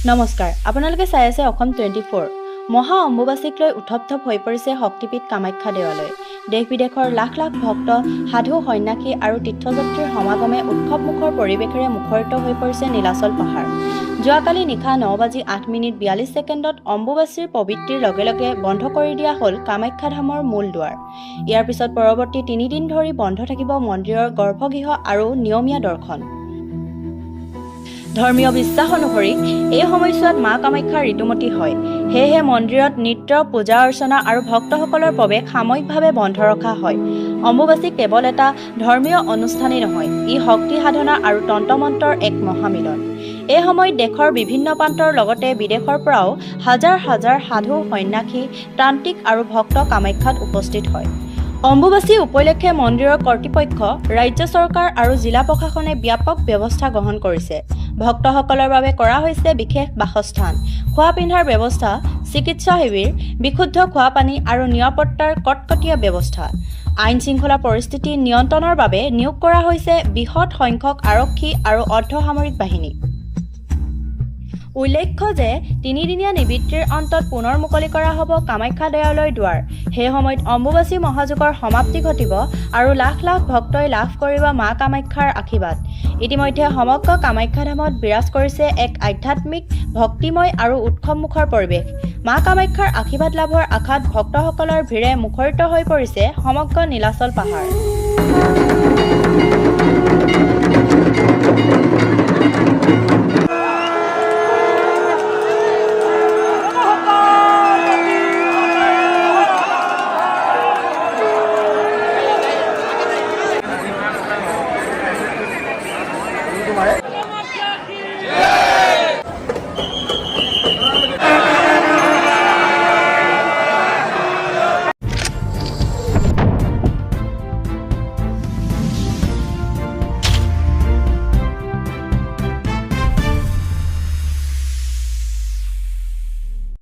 নমস্কাৰ, আপোনালোকে চাই আছে অসম 24। মহা অম্বুবাচীক লৈ উত্থপ্ত হৈ পৰিছে শক্তিপীঠ কামাখ্যা দেৱালয়। দেশ-বিদেশৰ লাখ লাখ ভক্ত, সাধু, সন্যাসী আৰু তীৰ্থযাত্ৰীৰ সমাগমে উৎসৱমুখৰ পৰিৱেশেৰে মুখৰিত হৈ পৰিছে নীলাচল পাহাৰ। যোৱাকালি নিশা 9:08:42 অম্বুবাচীৰ পবিত্ৰীৰ লগে লগে বন্ধ কৰি দিয়া হ'ল কামাখ্যা ধামৰ মূল দুৱাৰ। ইয়াৰ পিছত পৰৱৰ্তী 3 দিন ধৰি বন্ধ থাকিব মন্দিৰৰ গৰ্ভগৃহ আৰু নিয়মীয়া দৰ্শন। ধৰ্মীয় বিশ্বাস অনুসৰি এই সময়ছোৱাত মা কামাখ্যা ঋতুমতী হয়। সেয়েহে মন্দিৰত নৃত্য, পূজা অৰ্চনা আৰু ভক্তসকলৰ প্ৰৱেশ সাময়িকভাৱে বন্ধ ৰখা হয়। অম্বুবাচী কেৱল এটা ধৰ্মীয় অনুষ্ঠানেই নহয়, ই শক্তি সাধনা আৰু তন্ত্ৰমন্ত্ৰৰ এক মহামিলন। এই সময়ত দেশৰ বিভিন্ন প্ৰান্তৰ লগতে বিদেশৰ পৰাও হাজাৰ হাজাৰ সাধু, সন্যাসী, তান্ত্ৰিক আৰু ভক্ত কামাখ্যাত উপস্থিত হয়। অম্বুবাচী উপলক্ষে মন্দিৰৰ কৰ্তৃপক্ষ, ৰাজ্য চৰকাৰ আৰু জিলা প্ৰশাসনে ব্যাপক ব্যৱস্থা গ্ৰহণ কৰিছে। ভক্তসকলৰ বাবে কৰা হৈছে বিশেষ বাসস্থান, খোৱা পিন্ধাৰ ব্যৱস্থা, চিকিৎসা শিবিৰ, বিশুদ্ধ খোৱা পানী আৰু নিৰাপত্তাৰ কটকটীয়া ব্যৱস্থা। আইন শৃংখলা পৰিস্থিতি নিয়ন্ত্ৰণৰ বাবে নিয়োগ কৰা হৈছে বৃহৎ সংখ্যক আৰক্ষী আৰু অৰ্ধসামৰিক বাহিনী। উল্লেখ্য যে 3 দিনীয়া নিবৃত্তিৰ অন্তত পুনৰ মুকলি কৰা হ'ব কামাখ্যা দেৱালয়ৰ দুৱাৰ। সেই সময়ত অম্বুবাচী মহাযুগৰ সমাপ্তি ঘটিব আৰু লাখ লাখ ভক্তই লাভ কৰিব মা কামাখ্যাৰ আশীৰ্বাদ। ইতিমধ্যে সমগ্ৰ কামাখ্যা ধামত বিৰাজ কৰিছে এক আধ্যাত্মিক, ভক্তিময় আৰু উৎসৱমুখৰ পৰিৱেশ। মা কামাখ্যাৰ আশীৰ্বাদ লাভৰ আশাত ভক্তসকলৰ ভিৰে মুখৰিত হৈ পৰিছে সমগ্ৰ নীলাচল পাহাৰ।